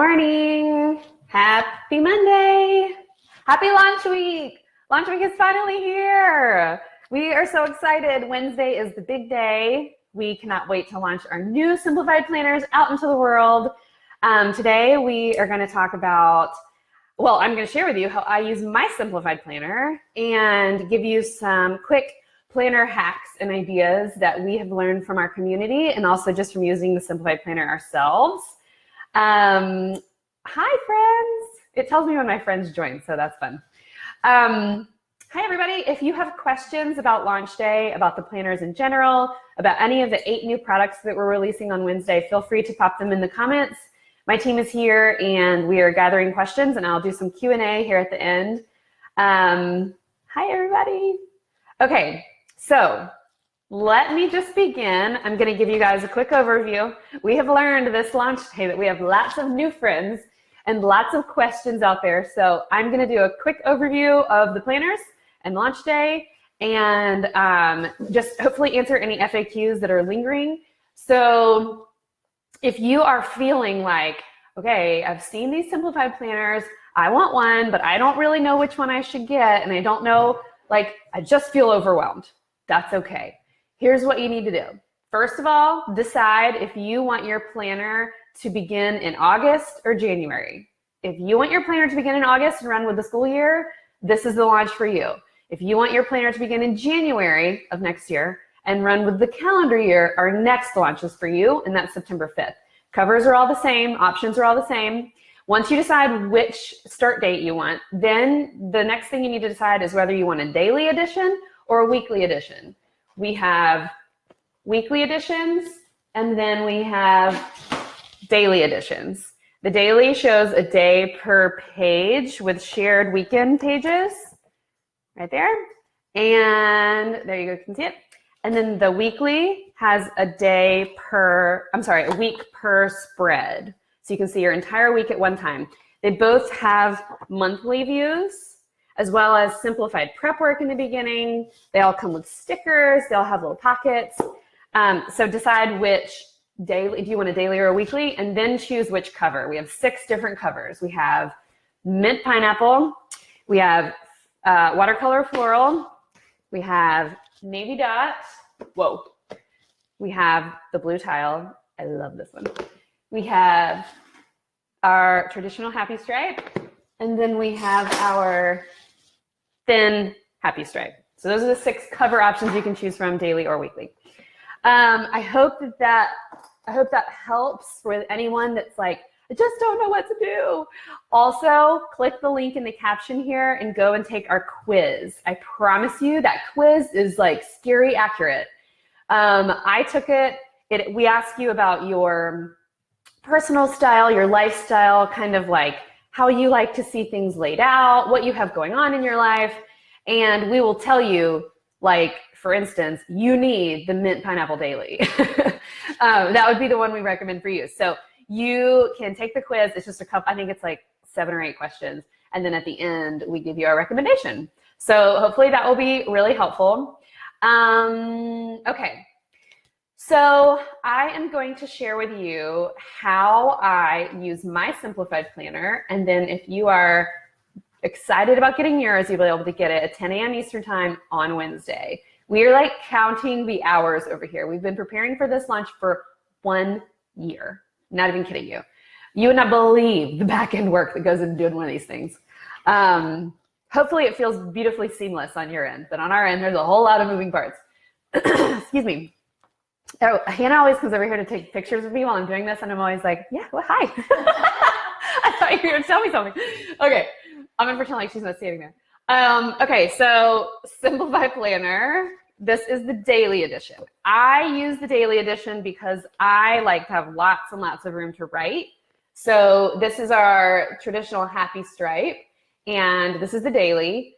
morning. Happy Monday. Happy launch week. Launch week is finally here. We are so excited. Wednesday is the big day. We cannot wait to launch our new Simplified Planners out into the world. Today we are going to talk about, I'm going to share with you how I use my Simplified Planner and give you some quick planner hacks and ideas that we have learned from our community and also just from using the Simplified Planner ourselves. Hi, friends. It tells me when my friends join, so that's fun. Hi, everybody. If you have questions about launch day, about the planners in general, about any of the 8 new products that we're releasing on Wednesday, feel free to pop them in the comments. My team is here, and we are gathering questions, and I'll do some Q&A here at the end. Hi, everybody. Okay, so let me just begin. I'm going to give you guys a quick overview. We have learned this launch day that we have lots of new friends and lots of questions out there. So I'm going to do a quick overview of the planners and launch day and just hopefully answer any FAQs that are lingering. So if you are feeling like, okay, I've seen these simplified planners, I want one, but I don't really know which one I should get, and I don't know, like, I just feel overwhelmed. That's okay. Here's what you need to do. First of all, decide if you want your planner to begin in August or January. If you want your planner to begin in August and run with the school year, this is the launch for you. If you want your planner to begin in January of next year and run with the calendar year, our next launch is for you, and that's September 5th. Covers are all the same, options are all the same. Once you decide which start date you want, then the next thing you need to decide is whether you want a daily edition or a weekly edition. We have weekly editions, and then we have daily editions. The daily shows a day per page with shared weekend pages, right there. And there you go, you can see it. And then the weekly has a week per spread. So you can see your entire week at one time. They both have monthly views, as well as simplified prep work in the beginning. They all come with stickers. They all have little pockets. So decide which daily, do you want a daily or a weekly? And then choose which cover. We have 6 different covers. We have mint pineapple. We have watercolor floral. We have navy dot. Whoa. We have the blue tile. I love this one. We have our traditional happy stripe. And then we have our thin happy stripe. So those are the 6 cover options you can choose from, daily or weekly. I hope that helps with anyone that's like, I just don't know what to do. Also, click the link in the caption here and go and take our quiz. I promise you that quiz is like scary accurate. I took it. We ask you about your personal style, your lifestyle, kind of like how you like to see things laid out, what you have going on in your life. And we will tell you, like, for instance, you need the mint pineapple daily. That would be the one we recommend for you. So you can take the quiz. It's just a couple, I think it's like 7 or 8 questions. And then at the end, we give you our recommendation. So hopefully that will be really helpful. Okay. So I am going to share with you how I use my Simplified Planner. And then if you are excited about getting yours, you'll be able to get it at 10 a.m. Eastern time on Wednesday. We are like counting the hours over here. We've been preparing for this launch for 1 year. Not even kidding you. You would not believe the back end work that goes into doing one of these things. Hopefully it feels beautifully seamless on your end, but on our end, there's a whole lot of moving parts. Excuse me. Oh, Hannah always comes over here to take pictures of me while I'm doing this, and I'm always like, yeah, well, hi. I thought you were going to tell me something. Okay, I'm going to pretend like she's not standing there. Okay, so Simplified Planner, this is the daily edition. I use the daily edition because I like to have lots and lots of room to write. So this is our traditional happy stripe, and this is the daily.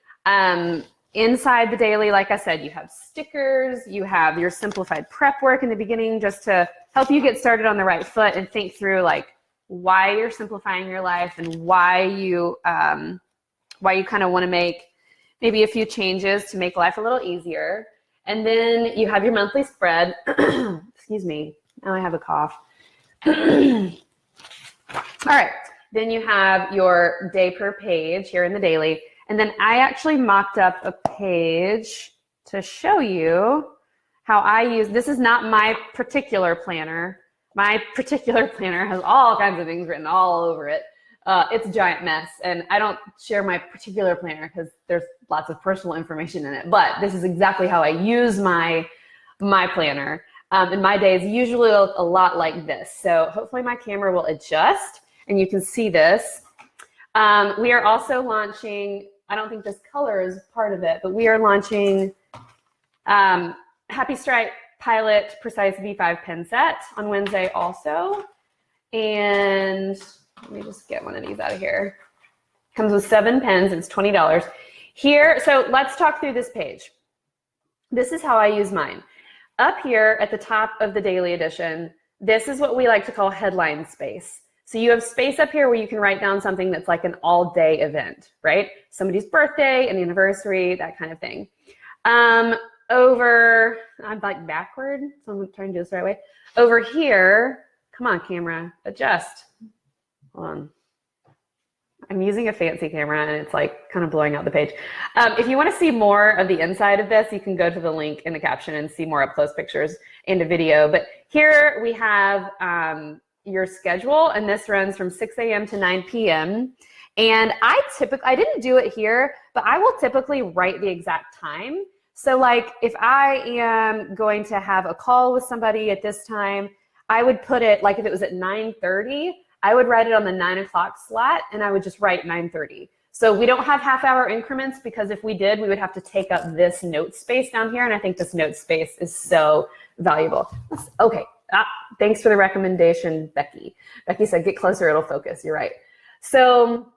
Inside the daily, like I said, you have stickers, you have your simplified prep work in the beginning just to help you get started on the right foot and think through like why you're simplifying your life and why you kind of want to make maybe a few changes to make life a little easier. And then you have your monthly spread. Excuse me, now I have a cough. All right, Then you have your day per page here in the daily. And then I actually mocked up a page to show you how I use, this is not my particular planner. My particular planner has all kinds of things written all over it. It's a giant mess, and I don't share my particular planner because there's lots of personal information in it, but this is exactly how I use my planner. And my day is usually a lot like this. So hopefully my camera will adjust and you can see this. We are also launching, I don't think this color is part of it, but we are launching Happy Stripe Pilot Precise V5 pen set on Wednesday also. And let me just get one of these out of here. Comes with 7 pens, it's $20. Here, so let's talk through this page. This is how I use mine. Up here at the top of the daily edition, this is what we like to call headline space. So you have space up here where you can write down something that's like an all-day event, right? Somebody's birthday, an anniversary, that kind of thing. Over, I'm like backward, so I'm trying to do this the right way. Over here, come on camera, adjust. Hold on. I'm using a fancy camera and it's like kind of blowing out the page. If you want to see more of the inside of this, you can go to the link in the caption and see more up close pictures and a video. But here we have your schedule, and this runs from 6 a.m. to 9 p.m. And I didn't do it here, but I will typically write the exact time. So like if I am going to have a call with somebody at this time, I would put it, like if it was at 9:30, I would write it on the 9 o'clock slot, and I would just write 9:30. So we don't have half-hour increments, because if we did, we would have to take up this note space down here, and I think this note space is so valuable. Okay, thanks for the recommendation, Becky. Becky said, get closer, it'll focus. You're right. So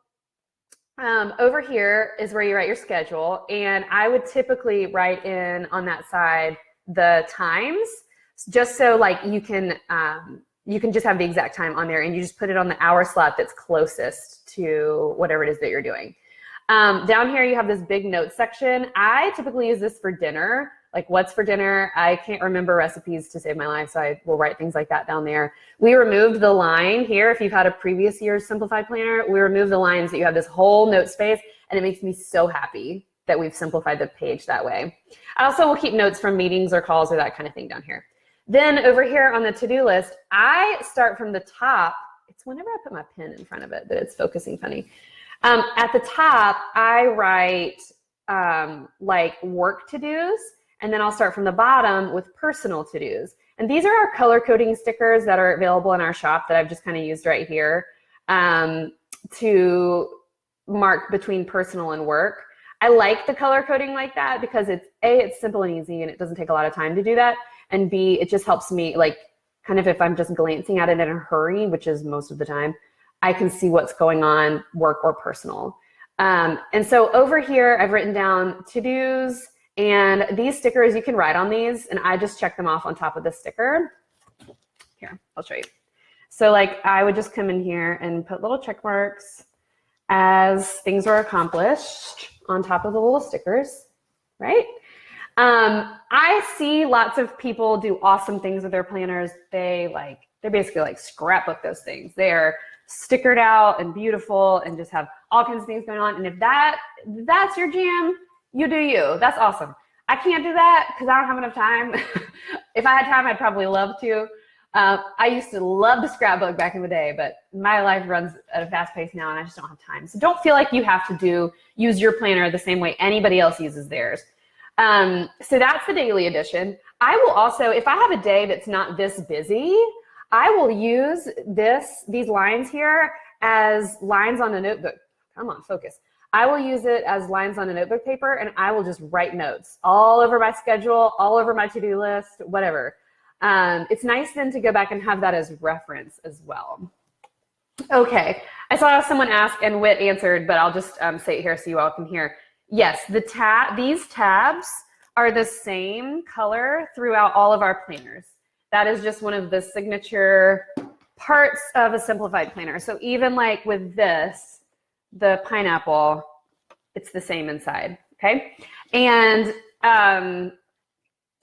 over here is where you write your schedule, and I would typically write in on that side the times, just so like you can just have the exact time on there, and you just put it on the hour slot that's closest to whatever it is that you're doing. Down here you have this big notes section. I typically use this for dinner, like what's for dinner. I can't remember recipes to save my life, so I will write things like that down there. We removed the line here. If you've had a previous year's Simplified Planner, we removed the lines that you have this whole note space, and it makes me so happy that we've simplified the page that way. I also will keep notes from meetings or calls or that kind of thing down here. Then over here on the to-do list, I start from the top. It's whenever I put my pen in front of it that it's focusing funny. At the top, I write like work to-dos, and then I'll start from the bottom with personal to-dos. And these are our color coding stickers that are available in our shop that I've just kind of used right here to mark between personal and work. I like the color coding like that because it's simple and easy, and it doesn't take a lot of time to do that. And B, it just helps me, like, kind of if I'm just glancing at it in a hurry, which is most of the time, I can see what's going on, work or personal. And so over here, I've written down to-dos, and these stickers, you can write on these, and I just check them off on top of the sticker. Here, I'll show you. So like I would just come in here and put little check marks as things are accomplished on top of the little stickers, right? I see lots of people do awesome things with their planners. They basically like scrapbook those things. They're stickered out and beautiful and just have all kinds of things going on. And if that's your jam, you do you. That's awesome. I can't do that because I don't have enough time. If I had time, I'd probably love to. I used to love to scrapbook back in the day, but my life runs at a fast pace now and I just don't have time. So don't feel like you have to use your planner the same way anybody else uses theirs. So that's the daily edition. I will also, if I have a day that's not this busy, I will use these lines here as lines on a notebook. Come on, focus. I will use it as lines on a notebook paper, and I will just write notes all over my schedule, all over my to-do list, whatever. It's nice then to go back and have that as reference as well. Okay, I saw someone ask and Whit answered, but I'll just say it here so you all can hear. Yes, these tabs are the same color throughout all of our planners. That is just one of the signature parts of a simplified planner. So even like with this, the pineapple, it's the same inside, okay? And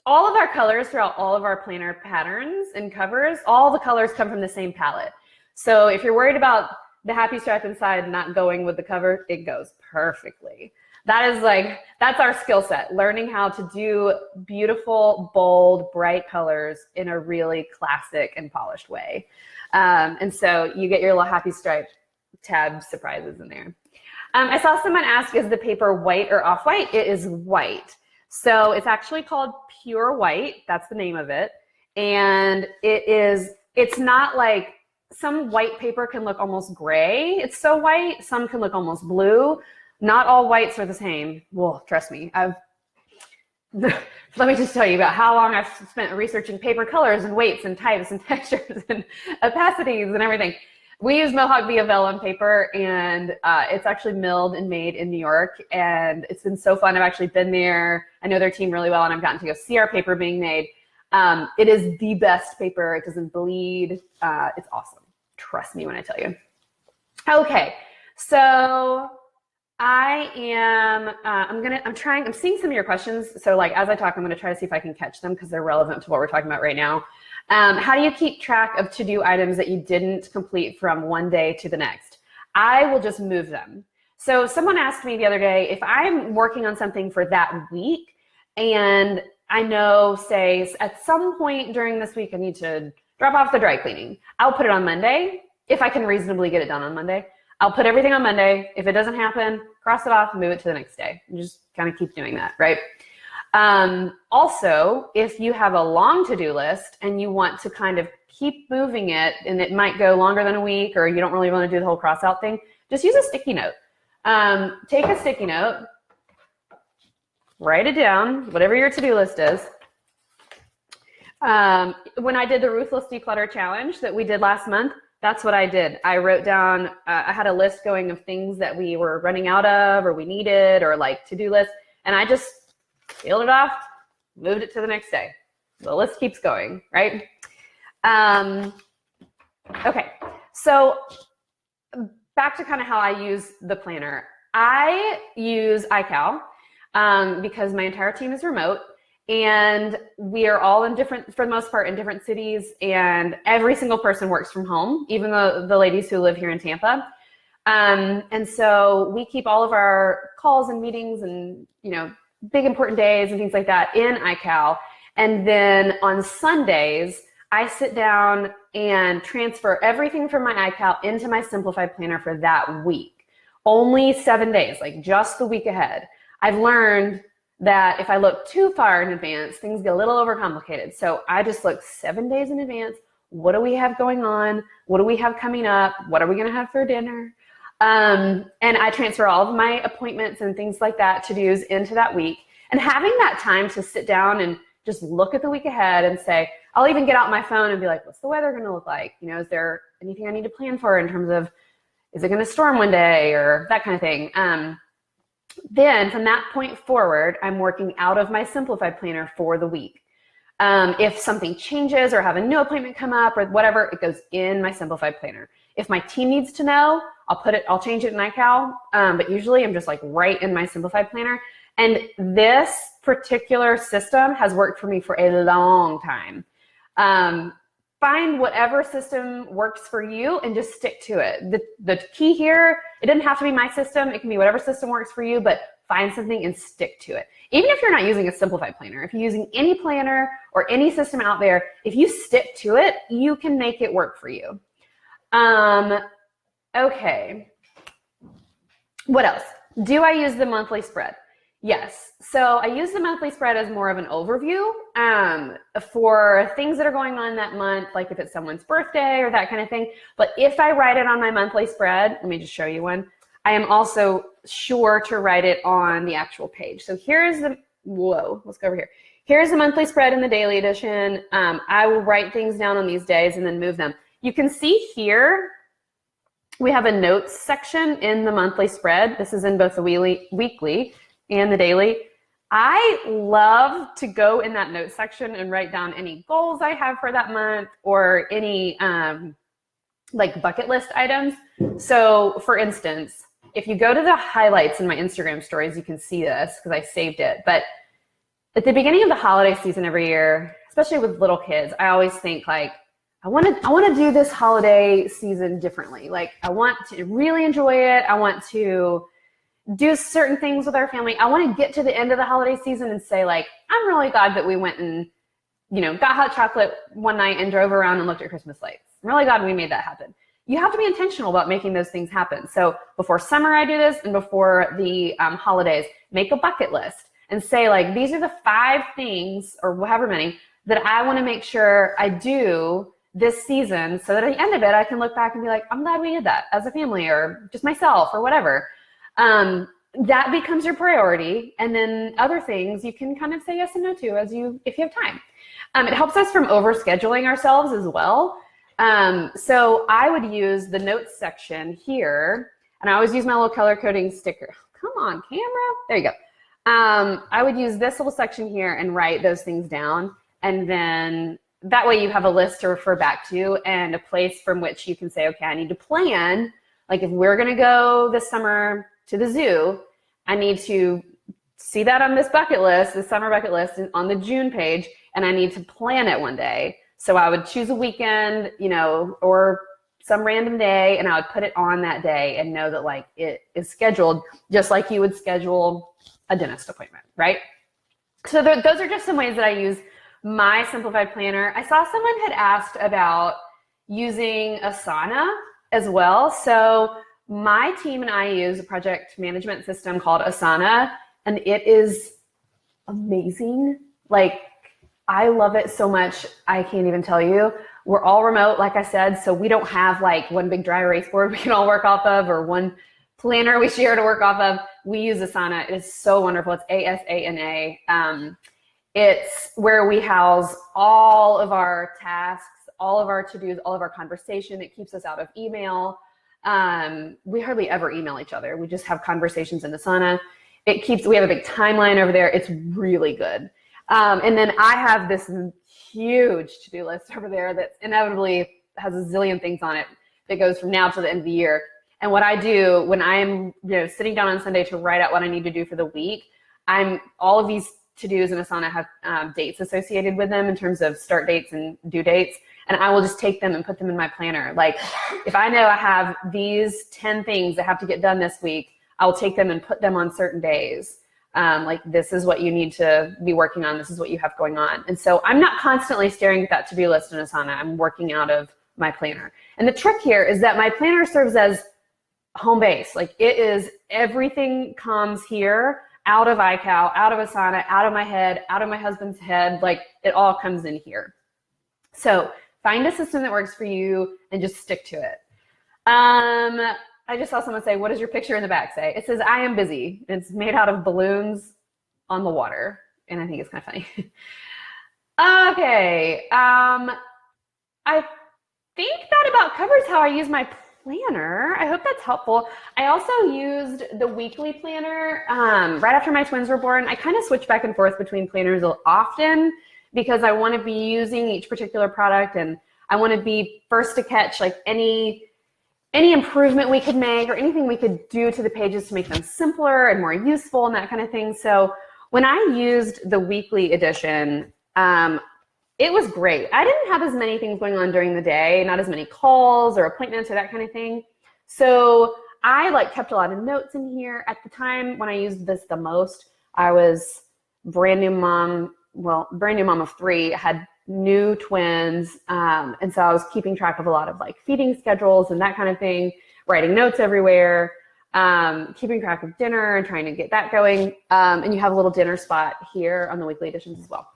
all of our colors throughout all of our planner patterns and covers, all the colors come from the same palette. So if you're worried about the happy stripe inside not going with the cover, it goes perfectly. That's our skill set, learning how to do beautiful, bold, bright colors in a really classic and polished way. And so you get your little happy stripe tab surprises in there. I saw someone ask, is the paper white or off-white? It is white. So it's actually called pure white. That's the name of it. And it's not like, some white paper can look almost gray. It's so white. Some can look almost blue. Not all whites are the same. Well, trust me. Let me just tell you about how long I've spent researching paper colors and weights and types and textures and opacities and everything. We use Mohawk via vellum paper, and it's actually milled and made in New York, and it's been so fun. I've actually been there. I know their team really well, and I've gotten to go see our paper being made. It is the best paper. It doesn't bleed. It's awesome. Trust me when I tell you. Okay, so I'm seeing some of your questions. So like, as I talk, I'm gonna try to see if I can catch them because they're relevant to what we're talking about right now. How do you keep track of to-do items that you didn't complete from one day to the next? I will just move them. So someone asked me the other day, if I'm working on something for that week and I know, say, at some point during this week, I need to drop off the dry cleaning. I'll put it on Monday if I can reasonably get it done on Monday. I'll put everything on Monday. If it doesn't happen, cross it off, move it to the next day. And just kind of keep doing that, right? Also, if you have a long to-do list and you want to kind of keep moving it, and it might go longer than a week, or you don't really want to do the whole cross-out thing, just use a sticky note. Take a sticky note, write it down, whatever your to-do list is. When I did the Ruthless Declutter Challenge that we did last month, that's what I did. I wrote down, I had a list going of things that we were running out of or we needed, or like to-do lists, and I just peeled it off, moved it to the next day. The list keeps going, right? Okay, so back to kind of how I use the planner. I use iCal because my entire team is remote, and we are all in different, for the most part, in different cities, and every single person works from home, even the ladies who live here in Tampa. And so we keep all of our calls and meetings and, you know, big important days and things like that in iCal. And then on Sundays, I sit down and transfer everything from my iCal into my Simplified Planner for that week. Only 7 days, like just the week ahead. I've learned that if I look too far in advance, things get a little overcomplicated. So I just look 7 days in advance. What do we have going on? What do we have coming up? What are we gonna have for dinner? And I transfer all of my appointments and things like that, to-dos, into that week. And having that time to sit down and just look at the week ahead and say, I'll even get out my phone and be like, what's the weather gonna look like? You know, is there anything I need to plan for in terms of, is it gonna storm one day, or that kind of thing? Then from that point forward, I'm working out of my Simplified Planner for the week. If something changes or have a new appointment come up or whatever, it goes in my Simplified Planner. If my team needs to know, I'll change it in iCal, but usually I'm just like right in my Simplified Planner. And this particular system has worked for me for a long time. Find whatever system works for you and just stick to it. The key here, it doesn't have to be my system. It can be whatever system works for you, but find something and stick to it. Even if you're not using a Simplified Planner, if you're using any planner or any system out there, if you stick to it, you can make it work for you. Okay. What else? Do I use the monthly spread? Yes. So I use the monthly spread as more of an overview for things that are going on that month, like if it's someone's birthday or that kind of thing. But if I write it on my monthly spread, let me just show you one. I am also sure to write it on the actual page. So here's the, let's go over here. Here's the monthly spread in the daily edition. I will write things down on these days and then move them. You can see here, we have a notes section in the monthly spread. This is in both the weekly and the daily. I love to go in that notes section and write down any goals I have for that month or any like bucket list items. So for instance, if you go to the highlights in my Instagram stories, you can see this because I saved it. But at the beginning of the holiday season every year, especially with little kids, I always think like, I want to do this holiday season differently. Like, I want to really enjoy it. I want to do certain things with our family. I want to get to the end of the holiday season and say, like, I'm really glad that we went and, got hot chocolate one night and drove around and looked at Christmas lights. I'm really glad we made that happen. You have to be intentional about making those things happen. So before summer, I do this, and before the holidays, make a bucket list and say, like, these are the 5 things, or however many, that I want to make sure I do this season, so that at the end of it, I can look back and be like, I'm glad we did that as a family, or just myself, or whatever. That becomes your priority. And then other things you can kind of say yes and no to if you have time. It helps us from overscheduling ourselves as well. So I would use the notes section here, and I always use my little color coding sticker. Come on, camera. There you go. I would use this little section here and write those things down. And then that way you have a list to refer back to and a place from which you can say, okay, I need to plan. Like, if we're going to go this summer to the zoo, I need to see that on this bucket list, the summer bucket list on the June page, and I need to plan it one day. So I would choose a weekend, or some random day, and I would put it on that day and know that, like, it is scheduled just like you would schedule a dentist appointment, right? So those are just some ways that I use my Simplified Planner. I saw someone had asked about using Asana as well. So my team and I use a project management system called Asana, and it is amazing. Like, I love it so much, I can't even tell you. We're all remote, like I said, so we don't have like one big dry erase board we can all work off of, or one planner we share to work off of. We use Asana. It is so wonderful. It's Asana. It's where we house all of our tasks, all of our to-dos, all of our conversation. It keeps us out of email. We hardly ever email each other. We just have conversations in Asana. We have a big timeline over there. It's really good. And then I have this huge to-do list over there that inevitably has a zillion things on it that goes from now to the end of the year. And what I do when I'm sitting down on Sunday to write out what I need to do for the week, all of these to-dos in Asana have dates associated with them in terms of start dates and due dates. And I will just take them and put them in my planner. Like, if I know I have these 10 things that have to get done this week, I'll take them and put them on certain days. Like, this is what you need to be working on. This is what you have going on. And so I'm not constantly staring at that to-do list in Asana. I'm working out of my planner. And the trick here is that my planner serves as home base. Like, it is, everything comes here out of iCal, out of Asana, out of my head, out of my husband's head. Like, it all comes in here. So find a system that works for you and just stick to it. I just saw someone say, what does your picture in the back say? It says, I am busy. It's made out of balloons on the water. And I think it's kind of funny. Okay. I think that about covers how I use my planner. I hope that's helpful. I also used the weekly planner right after my twins were born. I kind of switch back and forth between planners often because I want to be using each particular product, and I want to be first to catch like any improvement we could make or anything we could do to the pages to make them simpler and more useful and that kind of thing. So when I used the weekly edition, it was great. I didn't have as many things going on during the day, not as many calls or appointments or that kind of thing. So I kept a lot of notes in here. At the time when I used this the most, I was brand new mom of 3, had new twins. And so I was keeping track of a lot of feeding schedules and that kind of thing, writing notes everywhere, keeping track of dinner and trying to get that going. And you have a little dinner spot here on the weekly editions as well.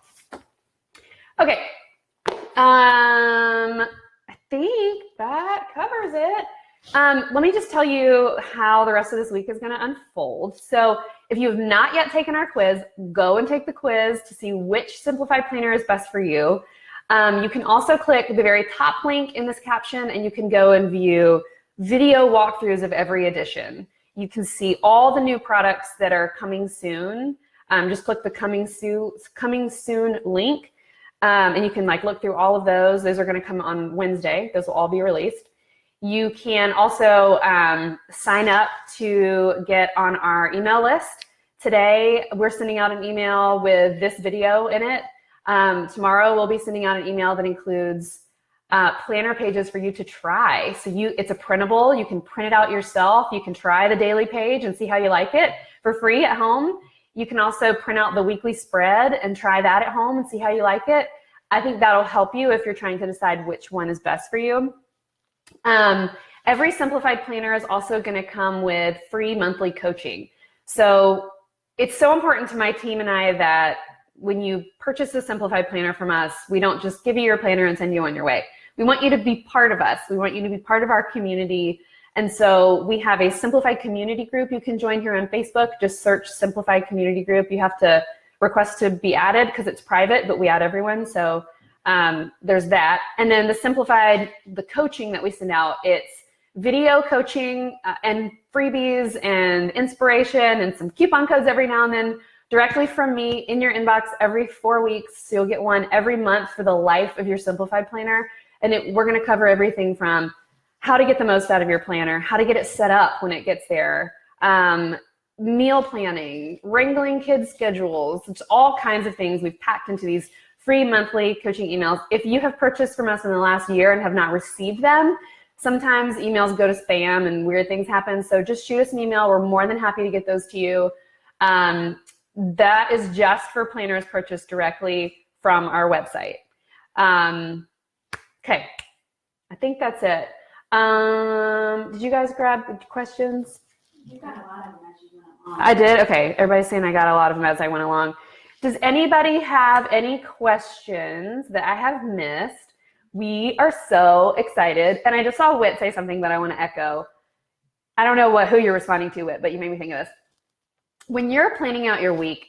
Okay. I think that covers it. Let me just tell you how the rest of this week is going to unfold. So if you have not yet taken our quiz, go and take the quiz to see which Simplified Planner is best for you. You can also click the very top link in this caption and you can go and view video walkthroughs of every edition. You can see all the new products that are coming soon. Just click the coming soon link. And you can look through all of those. Those are going to come on Wednesday. Those will all be released. You can also sign up to get on our email list. Today, we're sending out an email with this video in it. Tomorrow, we'll be sending out an email that includes planner pages for you to try. So it's a printable. You can print it out yourself. You can try the daily page and see how you like it for free at home. You can also print out the weekly spread and try that at home and see how you like it. I think that'll help you if you're trying to decide which one is best for you. Every Simplified Planner is also going to come with free monthly coaching. So it's so important to my team and I that when you purchase a Simplified Planner from us, we don't just give you your planner and send you on your way. We want you to be part of us. We want you to be part of our community. And so we have a Simplified community group you can join here on Facebook. Just search Simplified community group. You have to request to be added because it's private, but we add everyone. So there's that. And then the coaching that we send out, it's video coaching and freebies and inspiration and some coupon codes every now and then directly from me in your inbox every 4 weeks. So you'll get one every month for the life of your Simplified Planner. And we're going to cover everything from how to get the most out of your planner, how to get it set up when it gets there, meal planning, wrangling kids' schedules, it's all kinds of things we've packed into these free monthly coaching emails. If you have purchased from us in the last year and have not received them, sometimes emails go to spam and weird things happen. So just shoot us an email. We're more than happy to get those to you. That is just for planners purchased directly from our website. Okay, I think that's it. Did you guys grab questions? You got a lot of them as you went along. I did? Okay, everybody's saying I got a lot of them as I went along. Does anybody have any questions that I have missed? We are so excited. And I just saw Whit say something that I want to echo. I don't know who you're responding to, Whit, but you made me think of this. When you're planning out your week,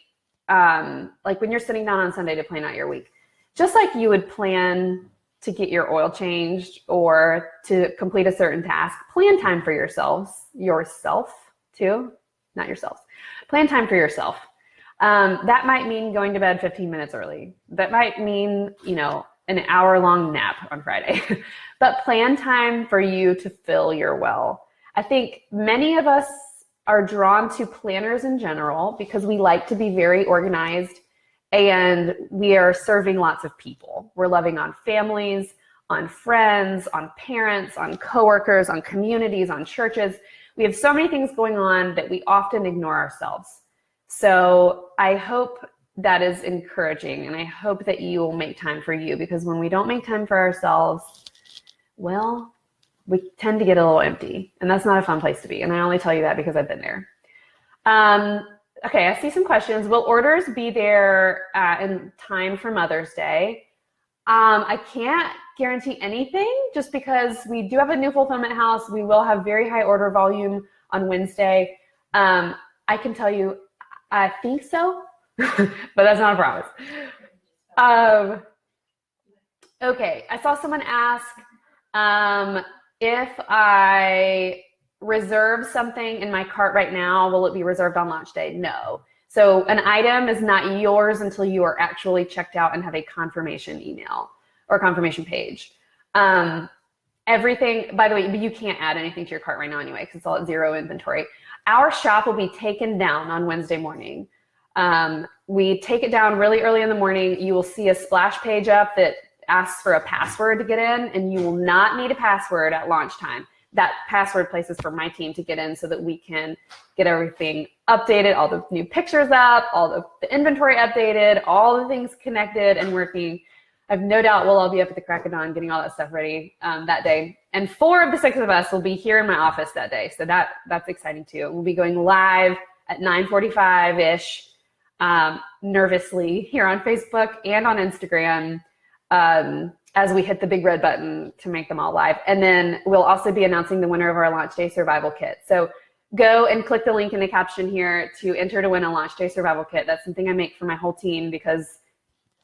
like when you're sitting down on Sunday to plan out your week, just like you would plan to get your oil changed or to complete a certain task, plan time for yourself too, not yourselves. Plan time for yourself. That might mean going to bed 15 minutes early. That might mean, an hour-long nap on Friday. But plan time for you to fill your well. I think many of us are drawn to planners in general because we like to be very organized and we are serving lots of people. We're loving on families, on friends, on parents, on coworkers, on communities, on churches. We have so many things going on that we often ignore ourselves. So I hope that is encouraging, and I hope that you will make time for you, because when we don't make time for ourselves, well, we tend to get a little empty, and that's not a fun place to be. And I only tell you that because I've been there. Okay, I see some questions. Will orders be there in time for Mother's Day? I can't guarantee anything just because we do have a new fulfillment house. We will have very high order volume on Wednesday. I can tell you, I think so, but that's not a promise. Okay, I saw someone ask if I reserve something in my cart right now, will it be reserved on launch day? No. So an item is not yours until you are actually checked out and have a confirmation email or confirmation page. Everything, by the way, you can't add anything to your cart right now anyway, because it's all at zero inventory. Our shop will be taken down on Wednesday morning. We take it down really early in the morning. You will see a splash page up that asks for a password to get in, and you will not need a password at launch time. That password place is for my team to get in so that we can get everything updated, all the new pictures up, all the inventory updated, all the things connected and working. I have no doubt we'll all be up at the crack of dawn getting all that stuff ready that day. And 4 of the 6 of us will be here in my office that day. So that's exciting too. We'll be going live at 9:45-ish, nervously here on Facebook and on Instagram as we hit the big red button to make them all live. And then we'll also be announcing the winner of our Launch Day Survival Kit. So go and click the link in the caption here to enter to win a Launch Day Survival Kit. That's something I make for my whole team because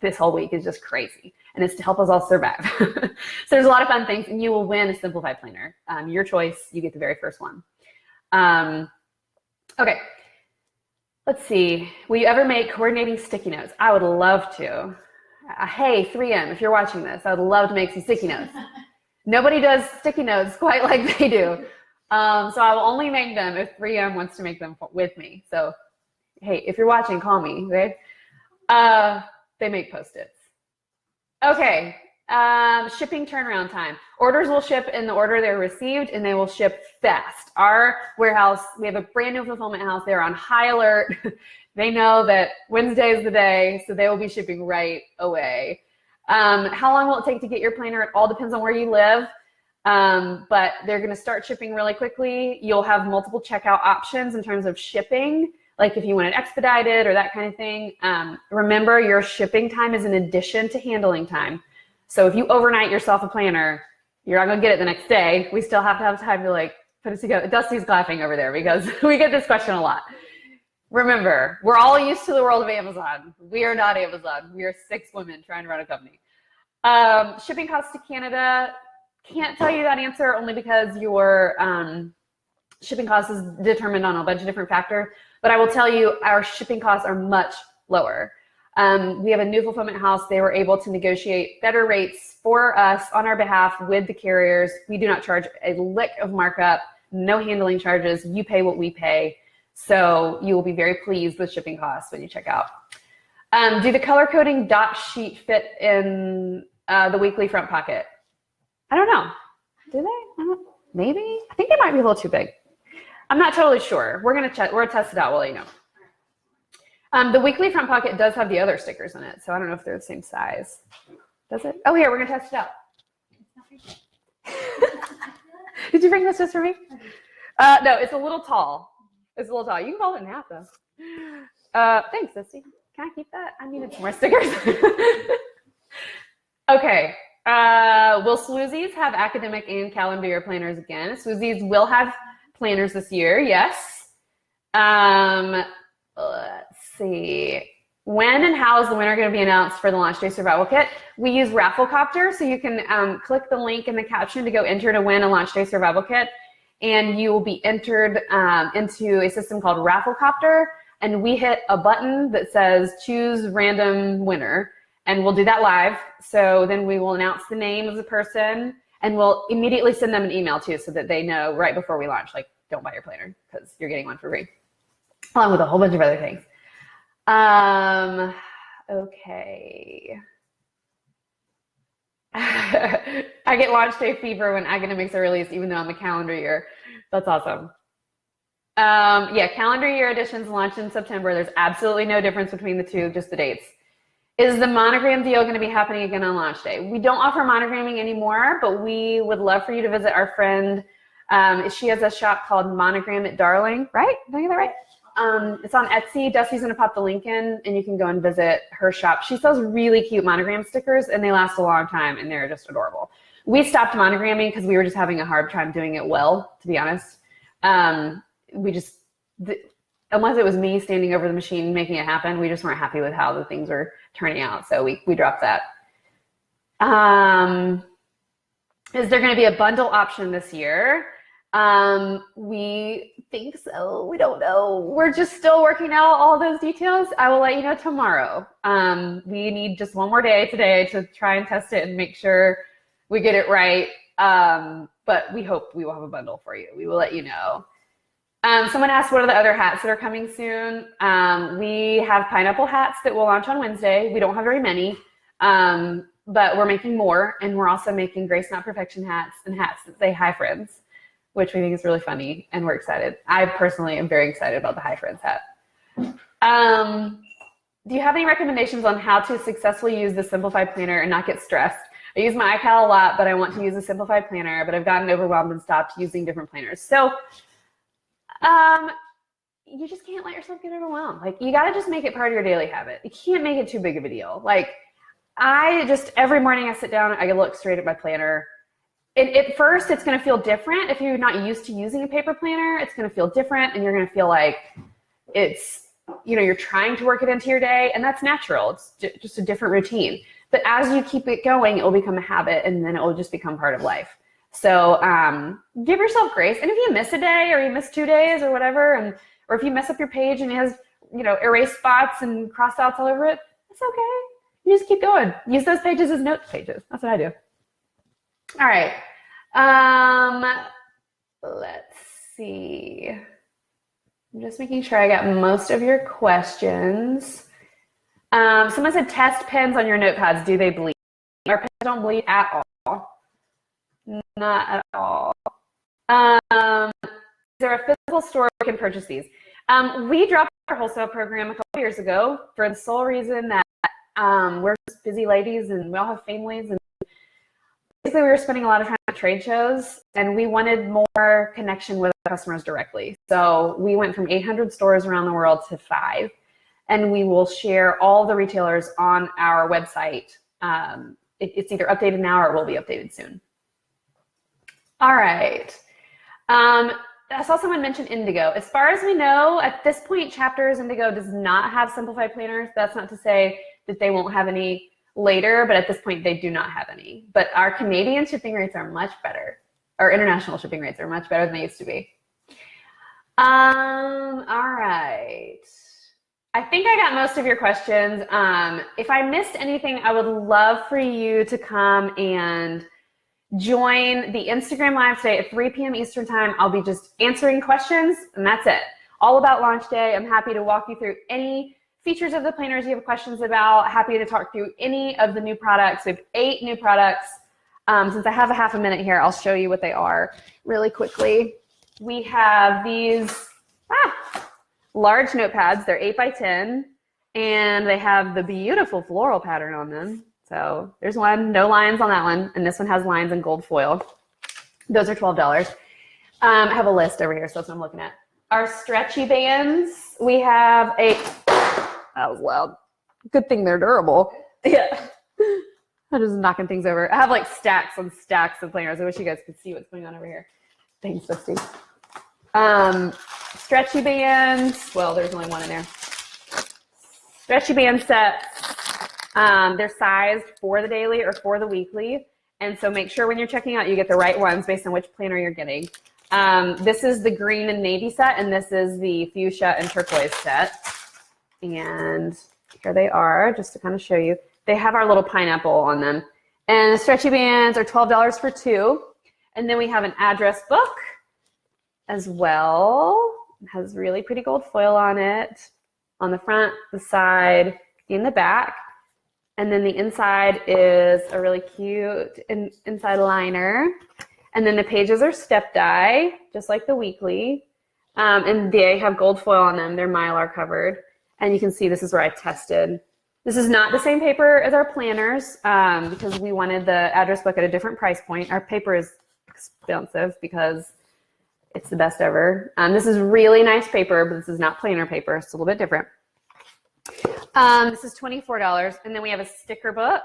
this whole week is just crazy. And it's to help us all survive. So there's a lot of fun things, and you will win a Simplified Planner. Your choice, you get the very first one. Okay, let's see. Will you ever make coordinating sticky notes? I would love to. Hey, 3M, if you're watching this, I would love to make some sticky notes. Nobody does sticky notes quite like they do. So I will only make them if 3M wants to make them with me. So, hey, if you're watching, call me, okay? They make Post-its. Okay, Shipping turnaround time. Orders will ship in the order they're received, and they will ship fast. Our warehouse, we have a brand new fulfillment house. They're on high alert. They know that Wednesday is the day, so they will be shipping right away. How long will it take to get your planner? It all depends on where you live, but they're going to start shipping really quickly. You'll have multiple checkout options in terms of shipping, like if you want it expedited or that kind of thing. Remember, your shipping time is in addition to handling time. So if you overnight yourself a planner, you're not going to get it the next day. We still have to have time to like put it together. Dusty's laughing over there because we get this question a lot. Remember, we're all used to the world of Amazon. We are not Amazon. We are 6 women trying to run a company. Shipping costs to Canada, can't tell you that answer only because your shipping cost is determined on a bunch of different factors. But I will tell you our shipping costs are much lower. We have a new fulfillment house. They were able to negotiate better rates for us on our behalf with the carriers. We do not charge a lick of markup, no handling charges. You pay what we pay. So you will be very pleased with shipping costs when you check out. Do the color coding dot sheet fit in the weekly front pocket? I don't know. Do they? Maybe. I think they might be a little too big. I'm not totally sure. We're gonna check. We're gonna test it out. We'll let you know. The weekly front pocket does have the other stickers in it, so I don't know if they're the same size. Does it? Oh, here, we're gonna test it out. Did you bring this just for me? No, it's a little tall. It's a little tall. You can fold it in half, though. Thanks, Sissy. Can I keep that? I needed some more stickers. Okay. Will Swoozies have academic and calendar year planners again? Swoozies will have planners this year, yes. Let's see. When and how is the winner going to be announced for the Launch Day Survival Kit? We use Rafflecopter, so you can click the link in the caption to go enter to win a Launch Day Survival Kit, and you will be entered into a system called Rafflecopter, and we hit a button that says choose random winner, and we'll do that live. So then we will announce the name of the person, and we'll immediately send them an email too, so that they know right before we launch, like, don't buy your planner because you're getting one for free, along with a whole bunch of other things. Okay. I get launch day fever when academics are released, even though I'm a calendar year. That's awesome. Yeah, calendar year editions launch in September. There's absolutely no difference between the two, just the dates. Is the monogram deal going to be happening again on launch day? We don't offer monogramming anymore, but we would love for you to visit our friend. She has a shop called Monogram at Darling, right? Did I get that right? It's on Etsy. Dusty's going to pop the link in, and you can go and visit her shop. She sells really cute monogram stickers, and they last a long time, and they're just adorable. We stopped monogramming because we were just having a hard time doing it well, to be honest. Unless it was me standing over the machine making it happen, we just weren't happy with how the things were turning out, so we dropped that. Is there going to be a bundle option this year? We think so. We don't know. We're just still working out all those details. I will let you know tomorrow. We need just one more day today to try and test it and make sure we get it right. But we hope we will have a bundle for you. We will let you know. Someone asked, what are the other hats that are coming soon? We have pineapple hats that will launch on Wednesday. We don't have very many, but we're making more. And we're also making Grace Not Perfection hats and hats that say hi friends, which we think is really funny, and we're excited. I personally am very excited about the Hi Friends hat. Do you have any recommendations on how to successfully use the Simplified Planner and not get stressed? I use my iCal a lot, but I want to use a Simplified Planner, but I've gotten overwhelmed and stopped using different planners. So you just can't let yourself get overwhelmed. Like, you gotta just make it part of your daily habit. You can't make it too big of a deal. Like, every morning I sit down, I look straight at my planner. At first, it's going to feel different. If you're not used to using a paper planner, it's going to feel different, and you're going to feel like it's, you're trying to work it into your day, and that's natural. It's just a different routine. But as you keep it going, it will become a habit, and then it will just become part of life. So give yourself grace. And if you miss a day, or you miss 2 days, or whatever, or if you mess up your page and it has, erase spots and cross outs all over it, that's okay. You just keep going. Use those pages as notes pages. That's what I do. All right, let's see. I'm just making sure I got most of your questions. Someone said test pens on your notepads. Do they bleed? Our pens don't bleed at all. Not at all. Is there a physical store we can purchase these? We dropped our wholesale program a couple years ago for the sole reason that we're just busy ladies and we all have families, and basically we were spending a lot of time at trade shows and we wanted more connection with our customers directly. So we went from 800 stores around the world to 5, and we will share all the retailers on our website. It's either updated now or it will be updated soon. All right. I saw someone mention Indigo. As far as we know, at this point, Chapters Indigo does not have simplified planners. That's not to say that they won't have any later, but at this point, they do not have any. But our Canadian shipping rates are much better. Our international shipping rates are much better than they used to be. All right. I think I got most of your questions. If I missed anything, I would love for you to come and join the Instagram Live today at 3 p.m. Eastern Time. I'll be just answering questions, and that's it. All about launch day. I'm happy to walk you through any features of the planners you have questions about. Happy to talk through any of the new products. We have 8 new products. Since I have a half a minute here, I'll show you what they are really quickly. We have these large notepads. They're 8 by 10, and they have the beautiful floral pattern on them. So there's one, no lines on that one, and this one has lines and gold foil. Those are $12. I have a list over here, so that's what I'm looking at. Our stretchy bands, we have that was loud. Good thing they're durable. Yeah. I'm just knocking things over. I have like stacks and stacks of planners. I wish you guys could see what's going on over here. Thanks, Misty. Stretchy bands, well, there's only one in there. Stretchy band sets. They're sized for the daily or for the weekly. And so make sure when you're checking out, you get the right ones based on which planner you're getting. This is the green and navy set, and this is the fuchsia and turquoise set. And here they are, just to kind of show you. They have our little pineapple on them. And the stretchy bands are $12 for 2. And then we have an address book as well. It has really pretty gold foil on it, on the front, the side, and the back. And then the inside is a really cute inside liner. And then the pages are step die, just like the weekly. And they have gold foil on them. They're Mylar covered. And you can see this is where I tested. This is not the same paper as our planners because we wanted the address book at a different price point. Our paper is expensive because it's the best ever. This is really nice paper, but this is not planner paper. It's a little bit different. This is $24, and then we have a sticker book.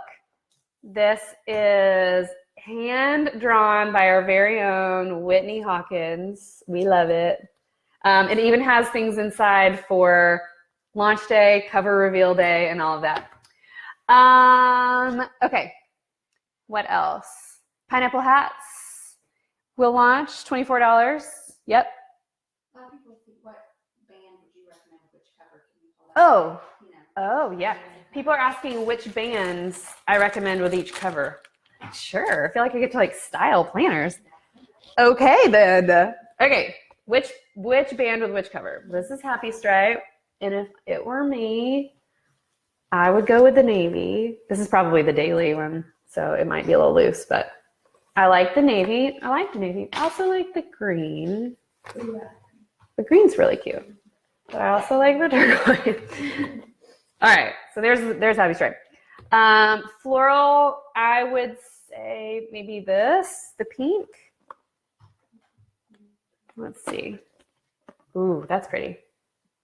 This is hand drawn by our very own Whitney Hawkins. We love it. It even has things inside for launch day, cover reveal day, and all of that. Okay, what else? Pineapple hats will launch, $24. Yep. A lot of people think, what band would you recommend? Which cover can you pull out? Oh, yeah. People are asking which bands I recommend with each cover. Sure. I feel like I get to like style planners. Okay, then. Okay, which band with which cover? This is Happy Stripe, and if it were me, I would go with the navy. This is probably the daily one, so it might be a little loose, but I like the navy. I also like the green. The green's really cute, but I also like the turquoise. All right, so there's Happy Stripe. Floral, I would say maybe this, the pink. Let's see. Ooh, that's pretty.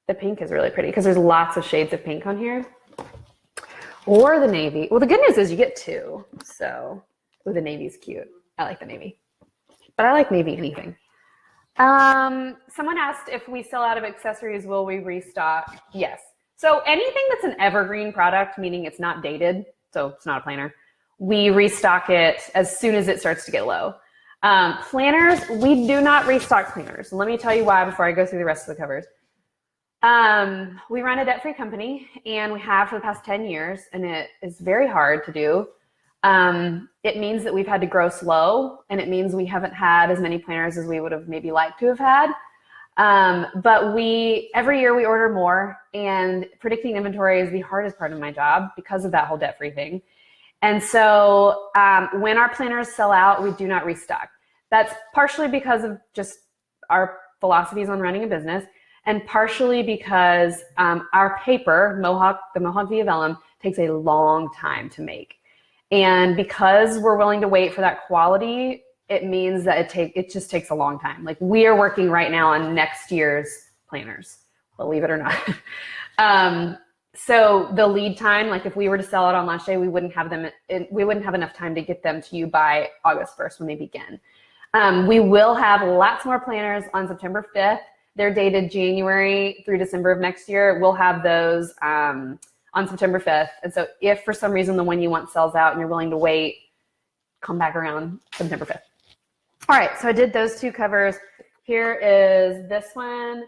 The pink is really pretty because there's lots of shades of pink on here. Or the navy. Well, the good news is you get 2. So, the navy's cute. I like the navy. But I like navy anything. Someone asked if we sell out of accessories, will we restock? Yes. So anything that's an evergreen product, meaning it's not dated, so it's not a planner, we restock it as soon as it starts to get low. Planners, we do not restock planners. Let me tell you why before I go through the rest of the covers. We run a debt-free company, and we have for the past 10 years, and it is very hard to do. It means that we've had to grow slow, and it means we haven't had as many planners as we would have maybe liked to have had. But every year we order more, and predicting inventory is the hardest part of my job because of that whole debt-free thing. And so when our planners sell out, we do not restock. That's partially because of just our philosophies on running a business, and partially because our paper, the Mohawk Via Vellum, takes a long time to make. And because we're willing to wait for that quality, it means that it just takes a long time. Like, we are working right now on next year's planners, believe it or not. So the lead time, like if we were to sell it on launch day, we wouldn't have enough time to get them to you by August 1st when they begin. We will have lots more planners on September 5th. They're dated January through December of next year. We'll have those on September 5th. And so if for some reason the one you want sells out and you're willing to wait, come back around September 5th. All right, so I did those two covers. Here is this one.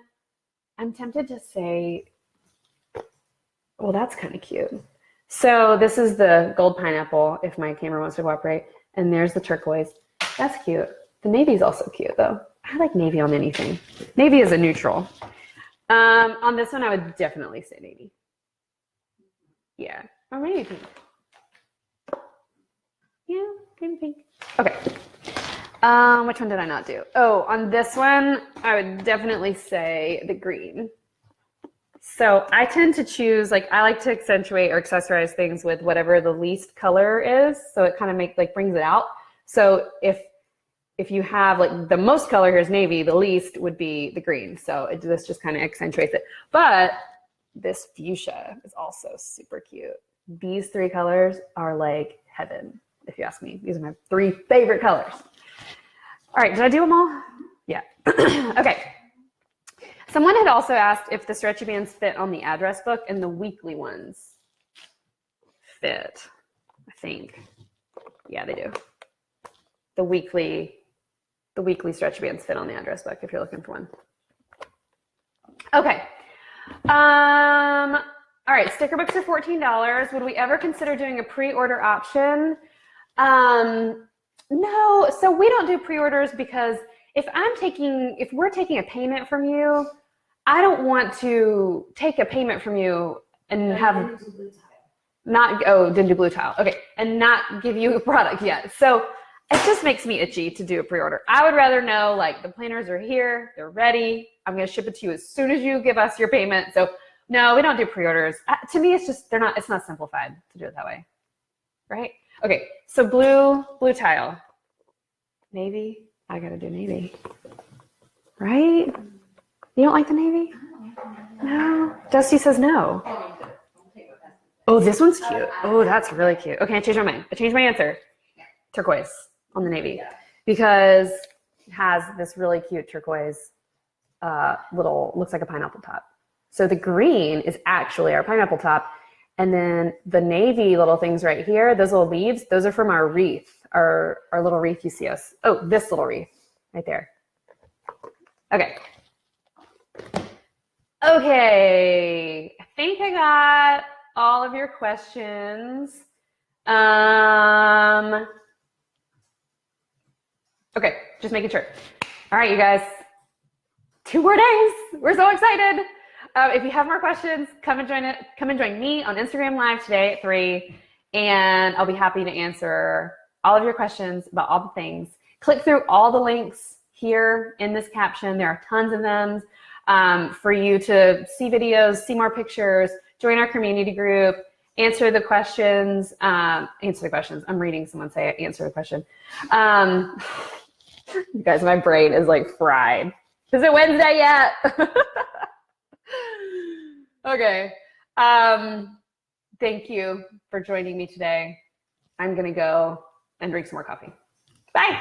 I'm tempted to say, well, that's kind of cute. So this is the gold pineapple, if my camera wants to cooperate. And there's the turquoise. That's cute. The navy is also cute, though. I like navy on anything. Navy is a neutral. On this one, I would definitely say navy. Yeah, or maybe pink. Yeah, maybe pink. Okay. Which one did I not do? Oh, on this one, I would definitely say the green. So I tend to choose, like, I like to accentuate or accessorize things with whatever the least color is. So it kind of brings it out. So if you have, like, the most color here is navy, the least would be the green. So this just kind of accentuates it. But this fuchsia is also super cute. These three colors are like heaven, if you ask me. These are my three favorite colors. All right, did I do them all? Yeah. Okay. Someone had also asked if the stretchy bands fit on the address book, and the weekly ones fit, I think. Yeah, they do. The weekly stretchy bands fit on the address book if you're looking for one. Okay. All right, sticker books are $14. Would we ever consider doing a pre-order option? No, so we don't do pre-orders because if we're taking a payment from you, I don't want to take a payment from you and have didn't do blue tile. Okay, and not give you a product yet. So it just makes me itchy to do a pre-order. I would rather know, like, the planners are here, they're ready. I'm going to ship it to you as soon as you give us your payment. So no, we don't do pre-orders. To me, it's not simplified to do it that way, right? Okay, so blue tile. Navy, I gotta do navy, right? You don't like the navy? No. Dusty says no. Oh, this one's cute. Oh, that's really cute. Okay, I changed my mind. I changed my answer. Turquoise on the navy because it has this really cute turquoise looks like a pineapple top. So the green is actually our pineapple top. And then the navy little things right here, those little leaves, those are from our wreath, our little wreath you see us. Oh, this little wreath right there. Okay. Okay, I think I got all of your questions. Okay, just making sure. All right, you guys, 2 more days. We're so excited. If you have more questions, come and join me on Instagram Live today at 3, and I'll be happy to answer all of your questions about all the things. Click through all the links here in this caption. There are tons of them for you to see videos, see more pictures, join our community group, answer the questions. I'm reading someone say answer the question. You guys, my brain is like fried. Is it Wednesday yet? Okay. Thank you for joining me today. I'm going to go and drink some more coffee. Bye.